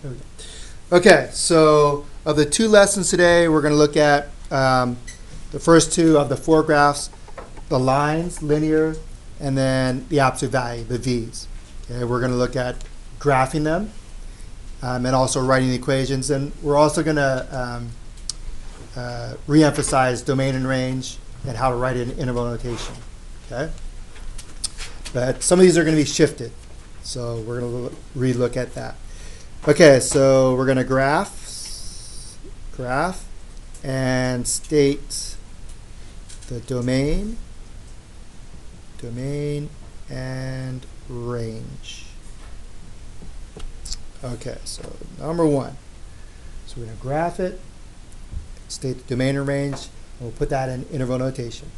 There we go. Okay, so of the two lessons today, we're going to look at the first two of the four graphs, the lines, linear, and then the absolute value, the v's. Okay, we're going to look at graphing them and also writing the equations. And we're also going to re-emphasize domain and range and how to write it in interval notation. Okay? But some of these are going to be shifted. So we're going to re-look at that. Okay, so we're going to graph and state the domain and range. Okay, so number one. So we're going to graph it, state the domain and range, and we'll put that in interval notation.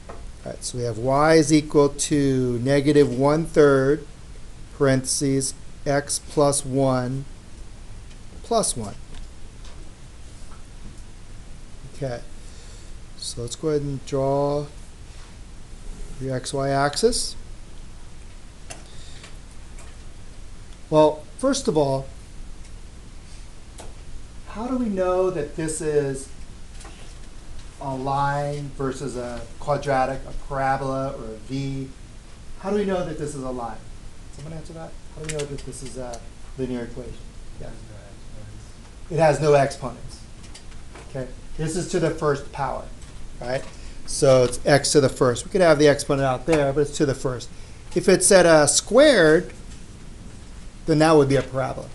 All right, so we have y is equal to negative 1/3 parentheses x plus 1 plus 1. Okay, so let's go ahead and draw your xy axis. Well, first of all, how do we know that this is a line versus a quadratic, a parabola, or a v? How do we know that this is a line? Someone answer that? How do we know that this is a linear equation? Yeah. It has no exponents. Okay. This is to the first power, right? So it's x to the first. We could have the exponent out there, but it's to the first. If it's at a squared, then that would be a parabola.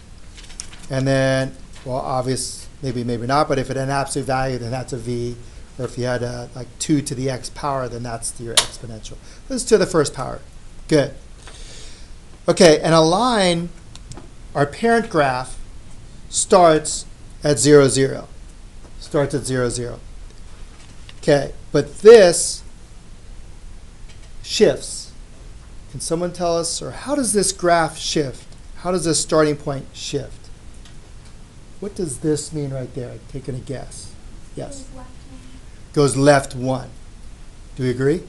And then, well, obvious, maybe not, but if it had an absolute value, then that's a v. Or if you had like 2 to the x power, then that's your exponential. This is to the first power. Good. Okay, and a line, our parent graph, starts at 0, 0. Starts at 0, 0. Okay, but this shifts. Can someone tell us, or how does this graph shift? How does this starting point shift? What does this mean right there? Taking a guess. Yes. Goes left 1. Do we agree?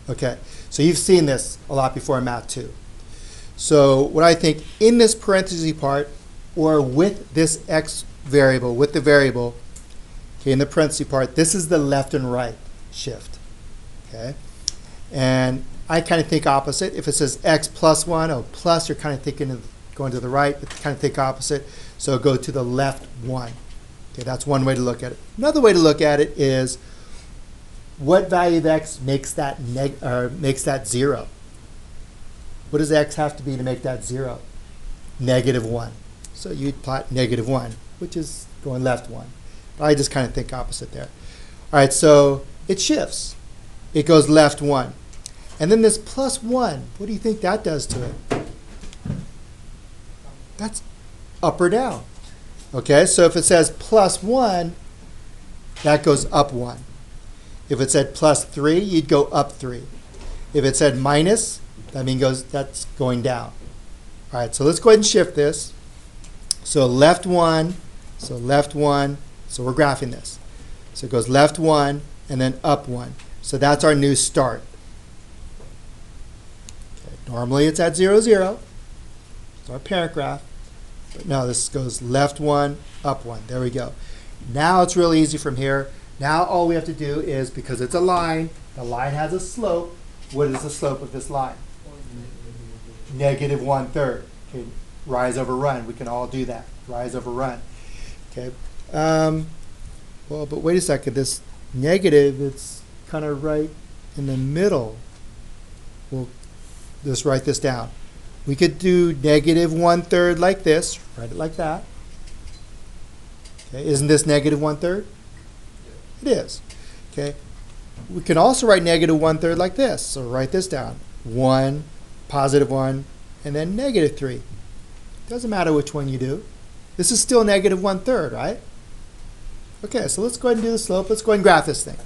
Okay, so you've seen this a lot before in Math 2. So what I think in this parenthesis part, or with this x variable, with the variable, okay, in the parenthesis part, this is the left and right shift. Okay, and I kind of think opposite. If it says x plus 1, oh, plus, you're kind of thinking of going to the right, but kind of think opposite. So go to the left 1. Okay, that's one way to look at it. Another way to look at it is what value of x makes that makes that 0? What does x have to be to make that 0? Negative 1. So you'd plot negative 1, which is going left 1. But I just kind of think opposite there. All right, so it shifts. It goes left 1. And then this plus 1, what do you think that does to it? That's up or down. Okay, so if it says plus 1, that goes up 1. If it said plus 3, you'd go up 3. If it said minus, that means that's going down. All right, so let's go ahead and shift this. So left 1, so left 1, so we're graphing this. So it goes left 1 and then up 1. So that's our new start. Okay, normally it's at 0, 0. It's our parent graph. But no, this goes left 1, up 1. There we go. Now it's really easy from here. Now all we have to do is, because it's a line, the line has a slope. What is the slope of this line? Negative 1/3. Okay, rise over run. We can all do that. Rise over run. Okay. Well, but wait a second. This negative, it's kind of right in the middle. We'll just write this down. We could do negative 1/3 like this. Write it like that. Okay. Isn't this negative 1/3? It is. Okay. We can also write negative 1/3 like this. So write this down. 1, positive 1, and then negative 3. Doesn't matter which one you do. This is still negative 1/3, right? Okay, so let's go ahead and do the slope. Let's go ahead and graph this thing.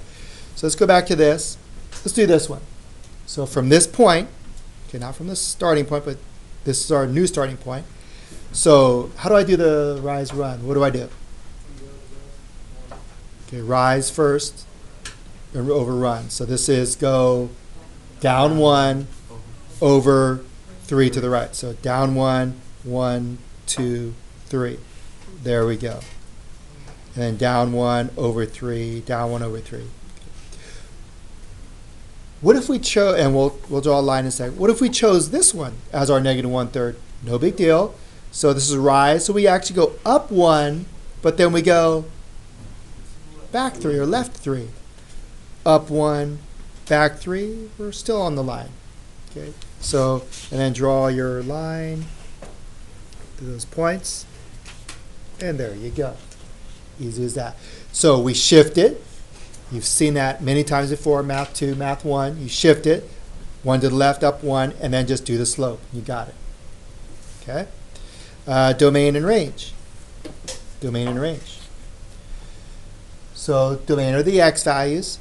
So let's go back to this. Let's do this one. So from this point, okay, not from the starting point, but this is our new starting point. So how do I do the rise run? What do I do? Okay, rise first, and overrun. So this is go down 1 over 3 to the right. So down 1, 1, 2, 3. There we go. And then down 1 over 3, down 1 over 3. What if we chose, and we'll draw a line in a second. What if we chose this one as our negative 1/3? No big deal. So this is a rise. So we actually go up 1, but then we go back 3 or left 3. Up 1, back 3. We're still on the line. Okay. So, and then draw your line to those points. And there you go. Easy as that. So we shift it. You've seen that many times before, Math 2, Math 1. You shift it, 1 to the left, up 1, and then just do the slope. You got it. Okay? Domain and range. Domain and range. So domain are the x values.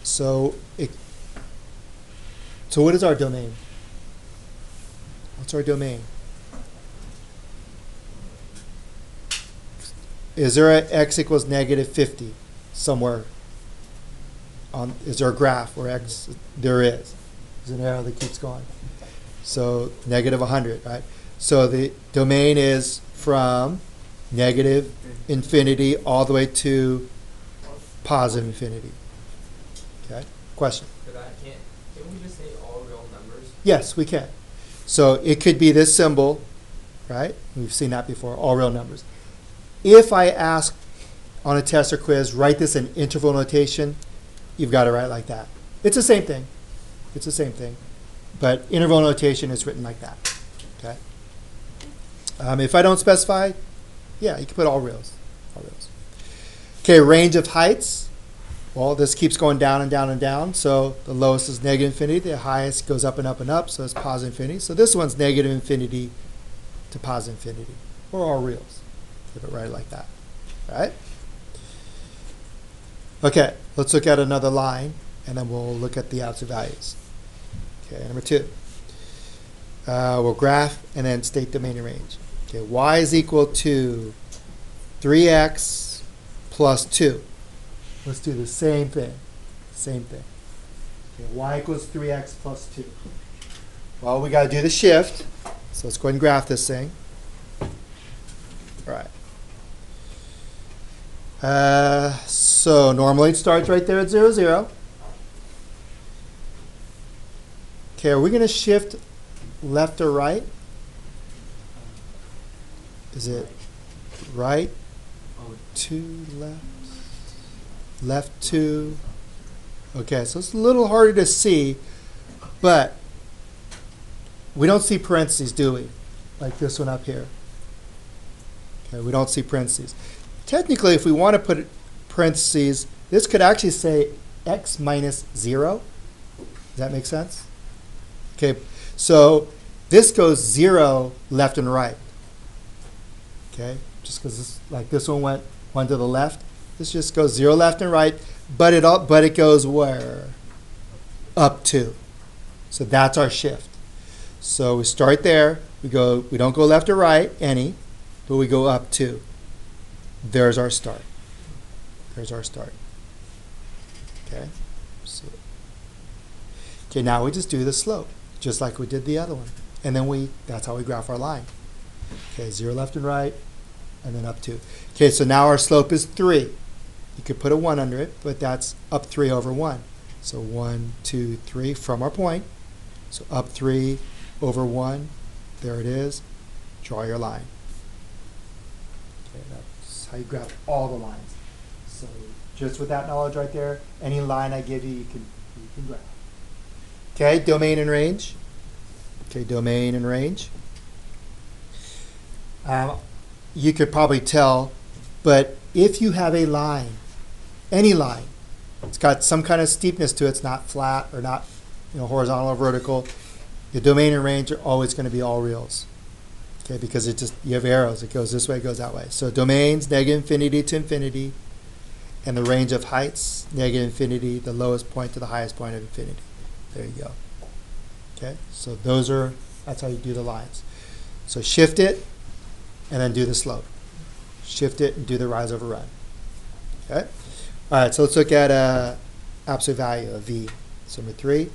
So what is our domain? What's our domain? Is there a x equals negative 50 somewhere? Is there a graph where x? There is. There's an arrow that keeps going. So negative 100, right? So the domain is from negative infinity all the way to positive infinity. Okay? Question? Can't we just say all real numbers? Yes, we can. So it could be this symbol, right? We've seen that before, all real numbers. If I ask on a test or quiz, write this in interval notation, you've got to write it like that. It's the same thing. It's the same thing. But interval notation is written like that. Okay. If I don't specify, yeah, you can put all reals. All reals. Okay, range of heights. Well, this keeps going down and down and down. So the lowest is negative infinity. The highest goes up and up and up. So it's positive infinity. So this one's negative infinity to positive infinity. Or all reals. If it right like that. All right? Okay, let's look at another line, and then we'll look at the absolute values. Okay, number 2. We'll graph and then state domain and range. Okay, y is equal to 3x plus 2. Let's do the same thing. Same thing. Okay, y equals 3x plus 2. Well, we got to do the shift. So let's go ahead and graph this thing. All right. So normally it starts right there at 0, 0. Okay, are we going to shift left or right? Is it right, 2, left, left 2? Okay, so it's a little harder to see, but we don't see parentheses, do we? Like this one up here. Okay, we don't see parentheses. Technically, if we want to put parentheses, this could actually say x minus 0. Does that make sense? Okay, so this goes 0 left and right. Okay, just because like this one went 1 to the left, this just goes 0 left and right, but it goes where? Up 2. So that's our shift. So we start there. We don't go left or right any, but we go up 2. There's our start. There's our start. Okay. So, okay, now we just do the slope, just like we did the other one. And then that's how we graph our line. Okay, 0 left and right, and then up 2. Okay, so now our slope is 3. You could put a 1 under it, but that's up 3 over 1. So 1, 2, 3 from our point. So up 3 over 1. There it is. Draw your line. Okay, that's how you graph all the lines. So just with that knowledge right there, any line I give you, you can graph. Okay, domain and range. Okay, domain and range. You could probably tell, but if you have a line, any line, it's got some kind of steepness to it, it's not flat or not horizontal or vertical, the domain and range are always going to be all reals. Okay, because you have arrows, it goes this way, it goes that way. So domains, negative infinity to infinity, and the range of heights, negative infinity, the lowest point to the highest point of infinity. There you go. Okay, so that's how you do the lines. So shift it, and then do the slope. Shift it and do the rise over run. Okay? All right, so let's look at absolute value of v. So number 3.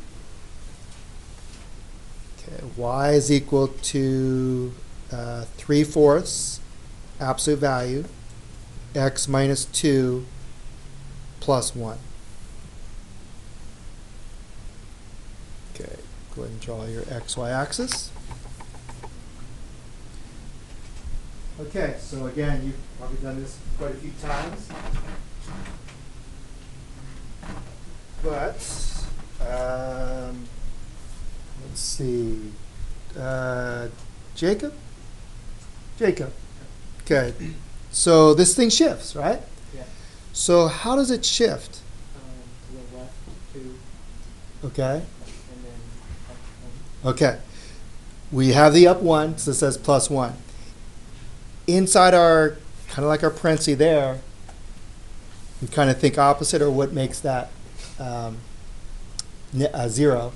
Okay, y is equal to 3/4 absolute value, x minus 2 plus 1. Okay, go ahead and draw your xy axis. Okay, so again, you've probably done this quite a few times. But, let's see, Jacob? Jacob. Okay, so this thing shifts, right? Yeah. So how does it shift? To the left, 2, Okay, and then up 1. okay. We have the up 1, so it says plus 1. Inside our, kind of like our parenthesis there, we kind of think opposite, or what makes that 0.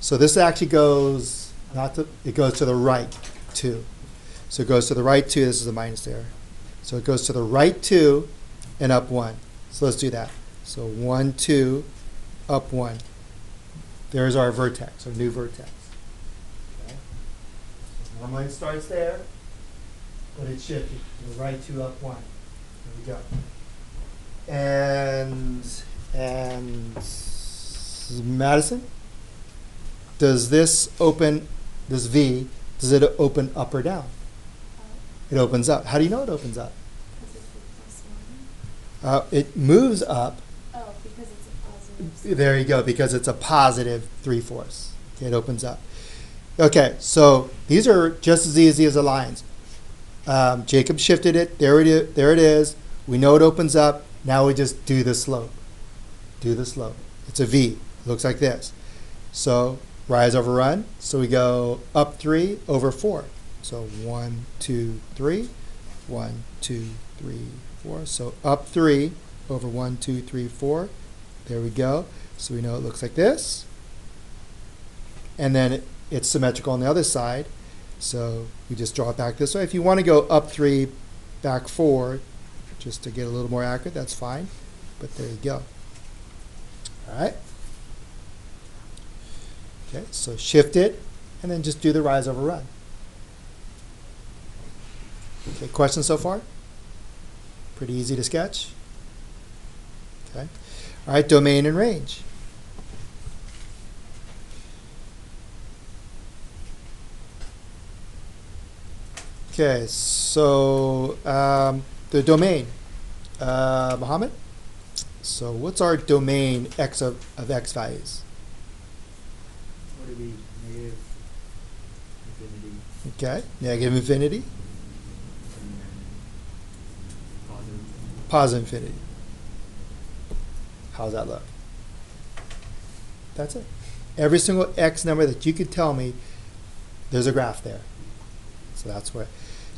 So this actually goes, it goes to the right 2. So it goes to the right 2, this is a minus there. So it goes to the right 2 and up 1. So let's do that. So 1, 2, up 1. There's our vertex, our new vertex. Okay. So normally it starts there, but it shifted to the right 2, up 1. There we go. And Madison, does this open, this V, does it open up or down? It opens up. How do you know it opens up? Because it's a plus 1. It moves up. Oh, because it's a positive. There you go, because it's a positive 3/4. Okay, it opens up. Okay, so these are just as easy as the lines. Jacob shifted it. There it is. There it is. We know it opens up. Now we just do the slope. Do the slope. It's a V. It looks like this. So rise over run. So we go up 3 over 4. So 1, 2, 3. 1, 2, 3, 4. So up 3 over 1, 2, 3, 4. There we go. So we know it looks like this. And then it's symmetrical on the other side. So we just draw it back this way. If you want to go up 3, back 4, just to get a little more accurate, that's fine. But there you go. All right. Okay, so shift it, and then just do the rise over run. Okay, questions so far? Pretty easy to sketch. Okay. All right, domain and range. Okay, so the domain, Mohammed. So what's our domain x of x values? What would be negative infinity Okay, negative infinity, and then positive? positive infinity. How's that look? That's it. Every single x number that you could tell me, there's a graph there. So that's where.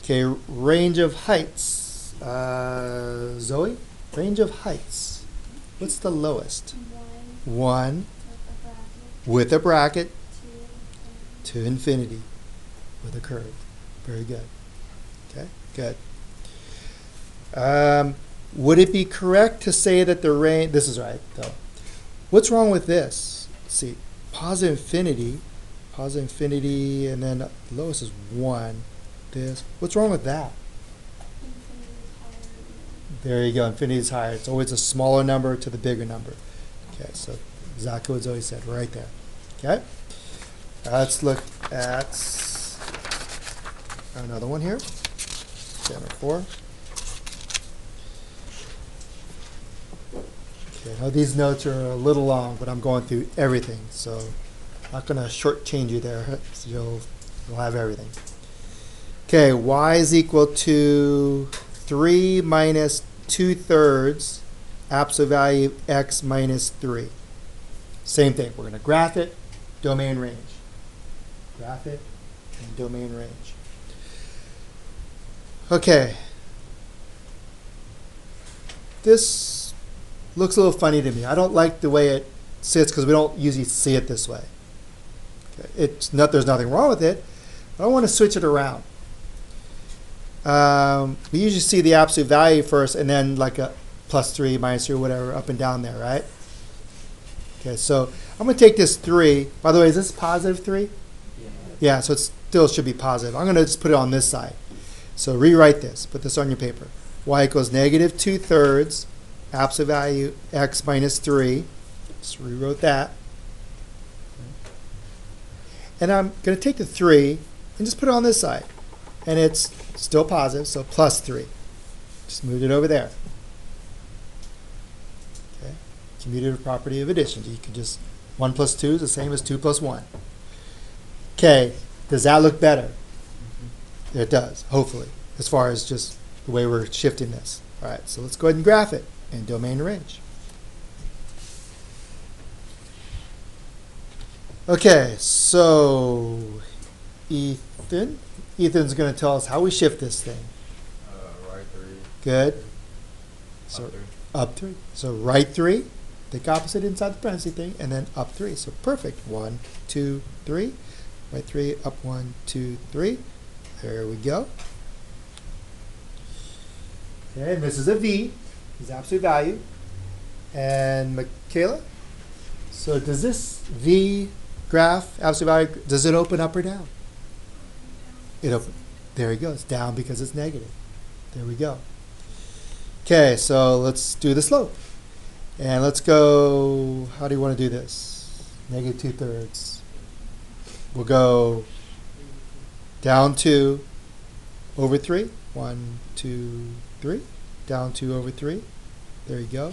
Okay, range of heights. Zoe, range of heights. What's the lowest? 1 1 with a bracket. with a bracket 2 to infinity with a curve. Very good. Okay, good. Would it be correct to say that the range, this is right though. What's wrong with this? Let's see, positive infinity, and then the lowest is 1. This, what's wrong with that? Infinity is higher. There you go, infinity is higher. It's always a smaller number to the bigger number. Okay, so exactly what Zoe said, right there. Okay, let's look at another one here. Okay, number 4. Okay, now these notes are a little long, but I'm going through everything, so I'm not going to shortchange you there. So you'll have everything. Okay, y is equal to 3 minus 2/3 absolute value of x minus 3. Same thing. We're going to graph it, domain range. Graph it and domain range. Okay. This looks a little funny to me. I don't like the way it sits because we don't usually see it this way. Okay. There's nothing wrong with it, but I want to switch it around. We usually see the absolute value first and then like a +3, -3, whatever, up and down there, right? Okay, so I'm going to take this 3. By the way, is this +3? Yeah. Yeah, so it's still should be positive. I'm going to just put it on this side. So rewrite this. Put this on your paper. Y equals negative 2/3 absolute value x minus 3. Just rewrote that. And I'm going to take the 3 and just put it on this side. And it's still positive, so plus 3. Just moved it over there. Okay. Commutative property of addition. You can just, 1 plus 2 is the same as 2 plus 1. Okay, does that look better? It does, hopefully, as far as just the way we're shifting this. All right, so let's go ahead and graph it in domain and range. Okay, so Ethan's going to tell us how we shift this thing. Right 3. Good. Up 3. Up 3. So right 3, take opposite inside the parenthesis thing, and then up 3. So perfect. 1, 2, 3. Right 3, up 1, 2, 3. There we go. Okay, and this is a V, is absolute value. And Michaela, so does this V graph, absolute value, does it open up or down? It open. There you go. It's down because it's negative. There we go. Okay, so let's do the slope. And let's go, how do you want to do this? Negative 2/3. We'll go down 2 over 3. 1, 2, 3. Down 2 over 3. There you go.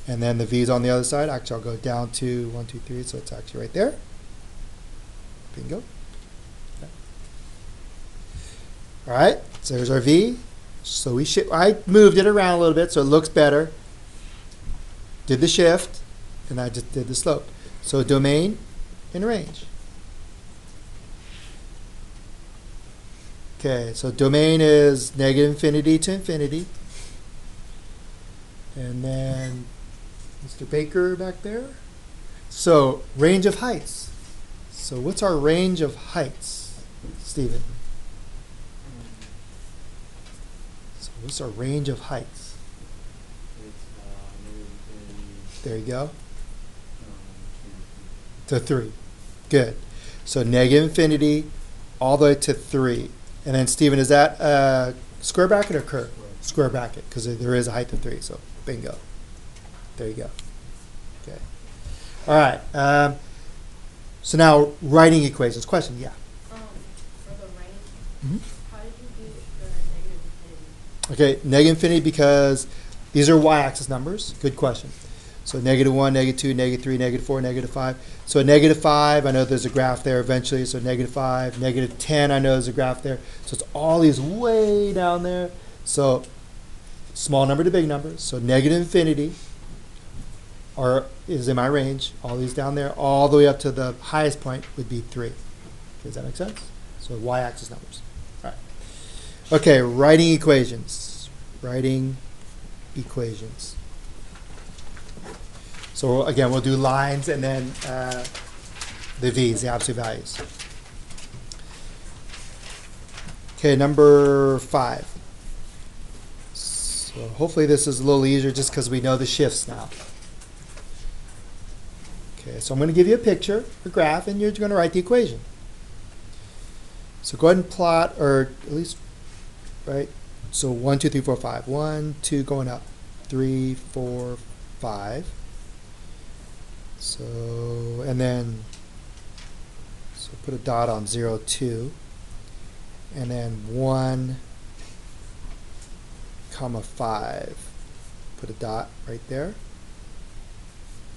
And then the V's on the other side. Actually, I'll go down 2, 1, 2, 3. So it's actually right there. Bingo. Okay. All right. So there's our V. So I moved it around a little bit so it looks better. Did the shift, and I just did the slope. So domain and range. Okay, so domain is negative infinity to infinity. And then Mr. Baker back there. So range of heights. So what's our range of heights, Stephen? So what's our range of heights? It's There you go. to To 3. Good. So negative infinity all the way to 3. And then, Stephen, is that a square bracket or curve? Square bracket, because there is a height of 3. So bingo. There you go. Okay. All right. So now writing equations. Question? Yeah. For the range, Mhm. how did you do the negative infinity? Okay, negative infinity because these are y-axis numbers. Good question. So negative 1, negative 2, negative 3, negative 4, negative 5. So negative 5, I know there's a graph there eventually. So negative 5, negative 10, I know there's a graph there. So it's all these way down there. So small number to big number. So negative infinity is in my range. All these down there, all the way up to the highest point would be 3. Does that make sense? So y-axis numbers. All right. Okay, writing equations. Writing equations. So again, we'll do lines and then the V's, the absolute values. Okay, number 5. So hopefully this is a little easier just because we know the shifts now. Okay, so I'm going to give you a picture, a graph, and you're going to write the equation. So go ahead and plot, or at least, right? So 1, 2, 3, 4, 5. 1, 2 going up. 3, 4, 5. So, and then, so put a dot on 0, 2. And then 1, comma 5. Put a dot right there.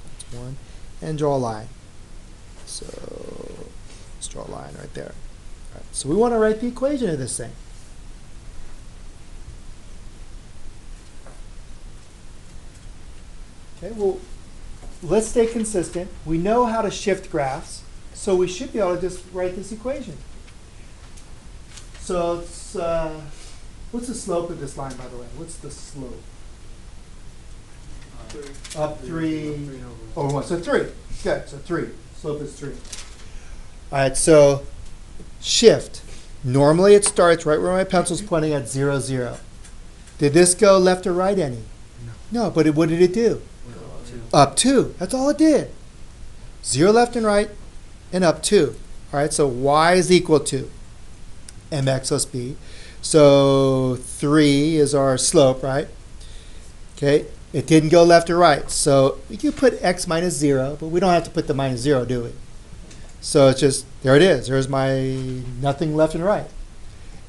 That's 1. And draw a line. So let's draw a line right there. All right, so we want to write the equation of this thing. Okay, well, let's stay consistent. We know how to shift graphs, so we should be able to just write this equation. So it's, what's the slope of this line, by the way? What's the slope? Up 3 over 1. So 3. Good. So 3. Slope is 3. All right. So shift. Normally it starts right where my pencil's pointing at 0, 0. Did this go left or right any? No. But what did it do? Up 2. That's all it did. 0 left and right and up 2. All right, so y is equal to mx plus b. So 3 is our slope, right? Okay, it didn't go left or right. So we can put x minus 0, but we don't have to put the minus 0, do we? So it's just, there it is. There's my nothing left and right.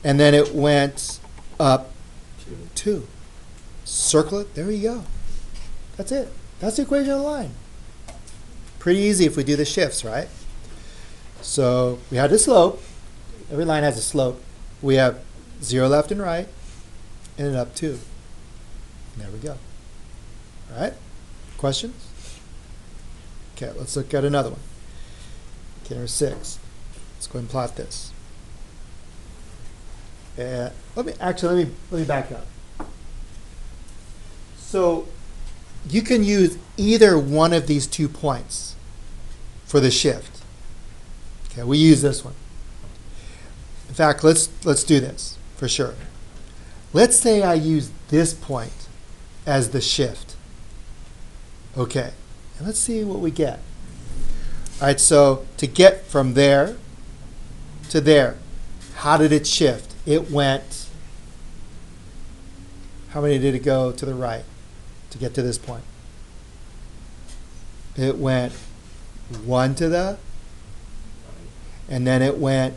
And then it went up 2. Circle it. There you go. That's it. That's the equation of the line. Pretty easy if we do the shifts, right? So we had the slope. Every line has a slope. We have 0 left and right, and then up 2. And there we go. All right? Questions? Okay, let's look at another one. Okay, number 6. Let's go ahead and plot this. Let me back up. So you can use either one of these 2 points for the shift. Okay, we use this one. In fact, let's do this for sure. Let's say I use this point as the shift. Okay, and let's see what we get. All right, so to get from there to there, how did it shift? It went, how many did it go to the right to get to this point? It went 1 to the, and then it went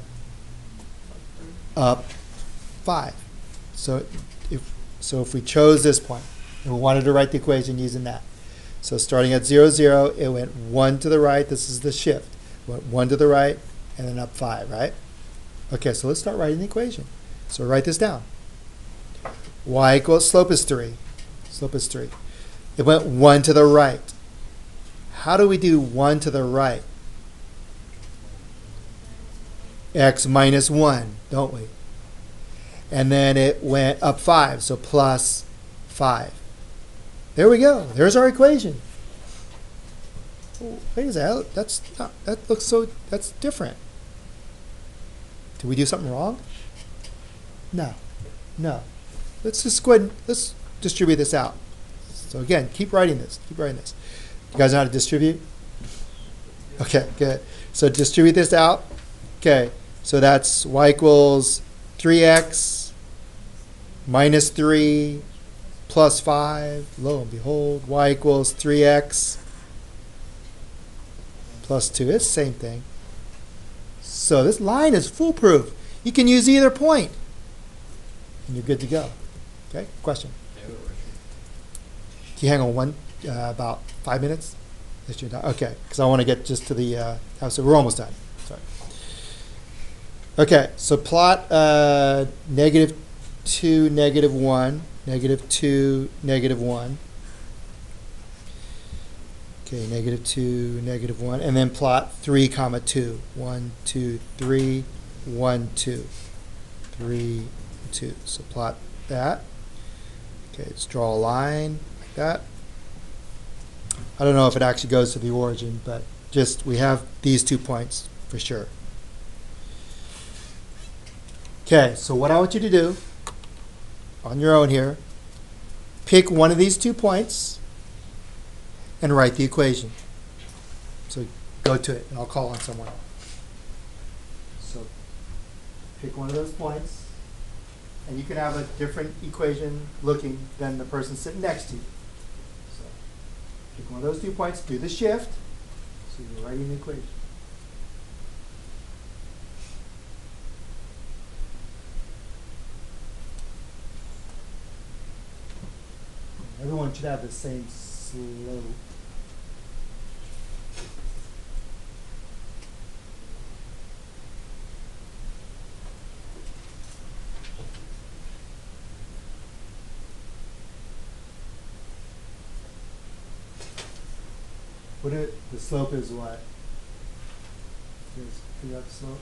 up 5. So if we chose this point, and we wanted to write the equation using that. So starting at 0, 0, it went 1 to the right. This is the shift. It went 1 to the right, and then up 5, right? Okay, so let's start writing the equation. So write this down. Y equals, slope is 3. Slope is 3. It went 1 to the right. How do we do 1 to the right? X minus 1, don't we? And then it went up 5, so plus 5. There we go. There's our equation. Wait a second. That's different. Did we do something wrong? No. No. Let's just go ahead and let's distribute this out. So again, keep writing this. Keep writing this. You guys know how to distribute? Okay, good. So distribute this out. Okay. So that's y equals 3x minus 3 plus 5. Lo and behold, y equals 3x plus 2. It's the same thing. So this line is foolproof. You can use either point, and you're good to go. Okay, question? Can you hang on about 5 minutes? Okay, because I want to get just to the house. So we're almost done. Sorry. Okay, so plot -2, -1, -2, -1. Okay, -2, -1, and then plot 3, 2. 1, 2, 3, 1, 2. 3, 2. So plot that. Okay, let's draw a line like that. I don't know if it actually goes to the origin, but just we have these 2 points for sure. Okay, so what I want you to do on your own here, pick one of these 2 points and write the equation. So go to it, and I'll call on someone. So pick one of those points, and you can have a different equation looking than the person sitting next to you. So pick one of those 2 points, do the shift, so you're writing the equation. Everyone should have the same slope. The slope is what? Figure out the slope.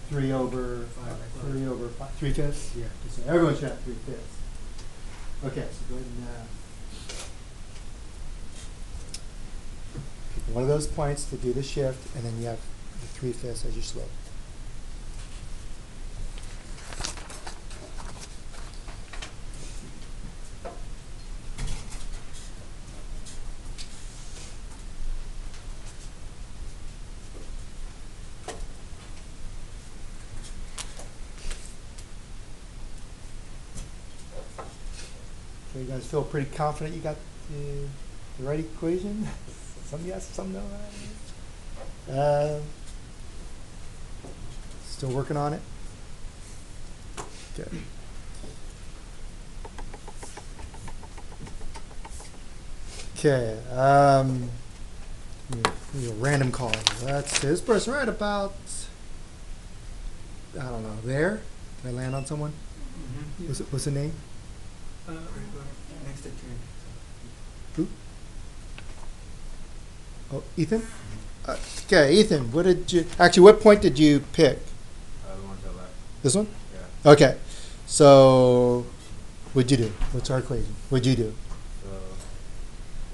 3 over 5. 3/5? Yeah. So everyone should have 3/5. Okay, so go ahead and pick one of those points to do the shift, and then you have the 3/5 as your slope. Okay, you guys feel pretty confident you got the right equation? Some yes, some no. Still working on it? Okay. Okay. A random call. That's this person right about, I don't know, there? Did I land on someone? Mm-hmm. What's the name? Next to turn. Who? Oh, Ethan? Okay, Ethan, what point did you pick? The one to the left. This one? Yeah. Okay. So, what'd you do? What's our equation? What'd you do? So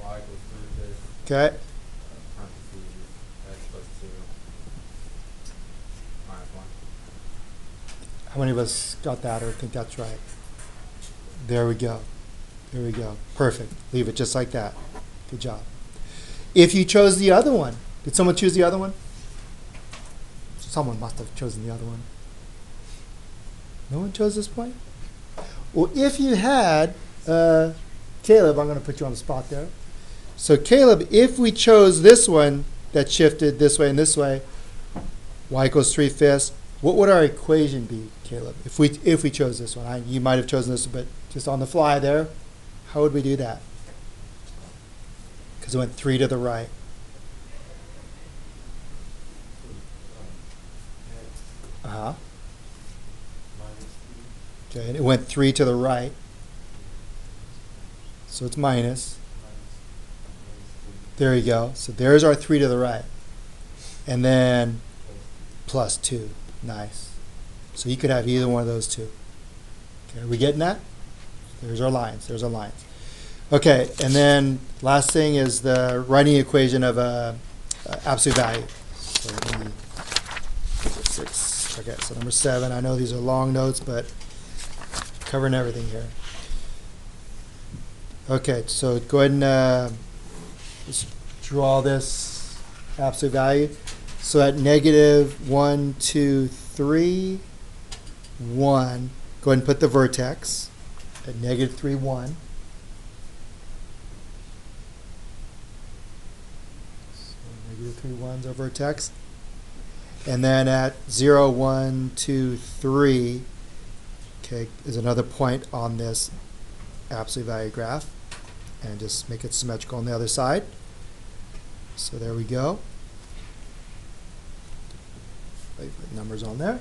y equals 3 fifths. Okay. Parentheses x plus 2 minus 1. How many of us got that or think that's right? There we go. There we go. Perfect. Leave it just like that. Good job. If you chose the other one, did someone choose the other one? Someone must have chosen the other one. No one chose this point? Well, if you had, Caleb, I'm going to put you on the spot there. So Caleb, if we chose this one that shifted this way and this way, y equals 3 fifths, what would our equation be, Caleb? If we chose this one, you might have chosen this, but just on the fly there, how would we do that? Because it went 3 to the right. Uh-huh. Okay, and it went 3 to the right. So it's minus. There you go. So there's our 3 to the right. And then plus 2. Nice. So you could have either one of those two. Okay, are we getting that? There's our lines. There's our lines. Okay, and then last thing is the writing equation of absolute value. So let me, 6. Okay, so number 7. I know these are long notes, but covering everything here. Okay, so go ahead and just draw this absolute value. So at negative 1, 2, 3, 1, go ahead and put the vertex at negative 3, 1. So negative 3, 1 is our vertex. And then at 0, 1, 2, 3, okay, is another point on this absolute value graph. And just make it symmetrical on the other side. So there we go. Put numbers on there.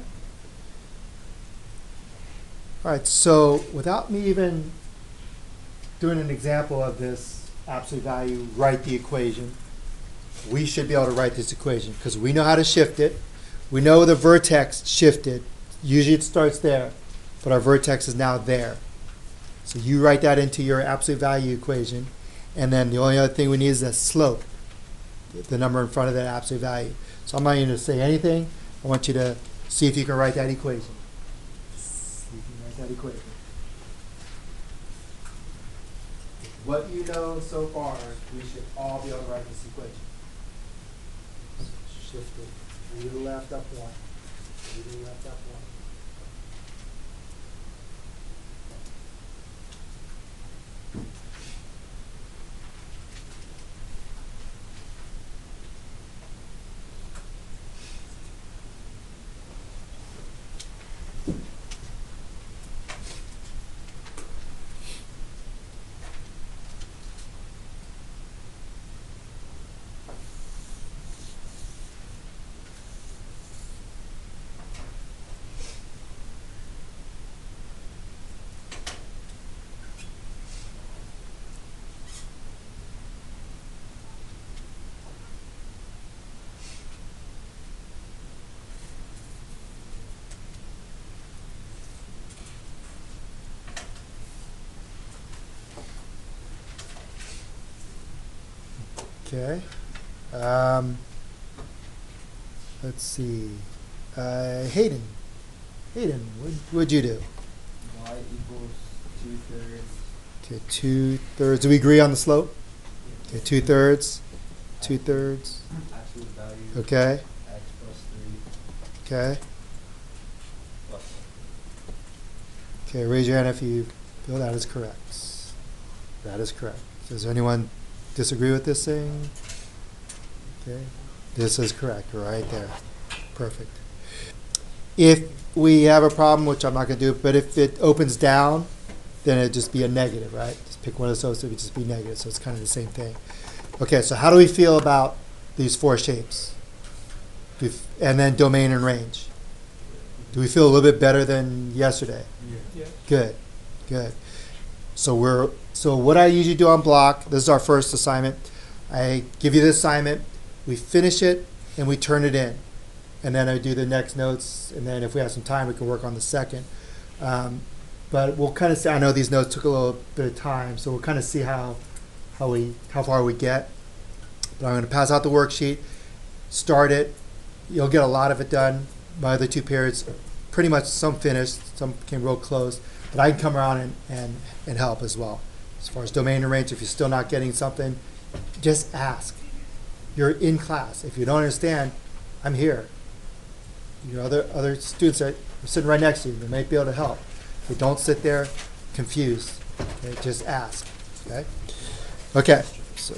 All right, so without me even doing an example of this absolute value, write the equation, we should be able to write this equation because we know how to shift it. We know the vertex shifted. Usually it starts there, but our vertex is now there. So you write that into your absolute value equation, and then the only other thing we need is the slope, the number in front of that absolute value. So I'm not even going to say anything. I want you to see if you can write that equation. See if you can write that equation. What you know so far, we should all be able to write this equation. Shift it. 3 to the left, up 1. 3 to the left, up 1. Okay. Let's see. Hayden. Hayden, what'd you do? Y equals 2/3. Okay, 2/3. Do we agree on the slope? Okay, 2/3. 2/3. Absolute value. Okay. X plus 3 Okay. plus. Okay, raise your hand if you feel that is correct. That is correct. Does anyone disagree with this thing? Okay, this is correct, right there. Perfect. If we have a problem, which I'm not going to do, but if it opens down, then it'd just be a negative, right? Just pick one of those, it would just be negative, so it's kind of the same thing. Okay, so how do we feel about these four shapes? And then domain and range. Do we feel a little bit better than yesterday? Yeah. Good, good. So what I usually do on block, this is our first assignment. I give you the assignment, we finish it, and we turn it in. And then I do the next notes, and then if we have some time, we can work on the second. But we'll kind of see, I know these notes took a little bit of time, so we'll kind of see how far we get. But I'm going to pass out the worksheet, start it. You'll get a lot of it done. My other two periods, pretty much some finished, some came real close. But I can come around and help as well. As far as domain and range, if you're still not getting something, just ask. You're in class. If you don't understand, I'm here. Your other students are sitting right next to you. They might be able to help. But don't sit there confused. Okay? Just ask. Okay? Okay. So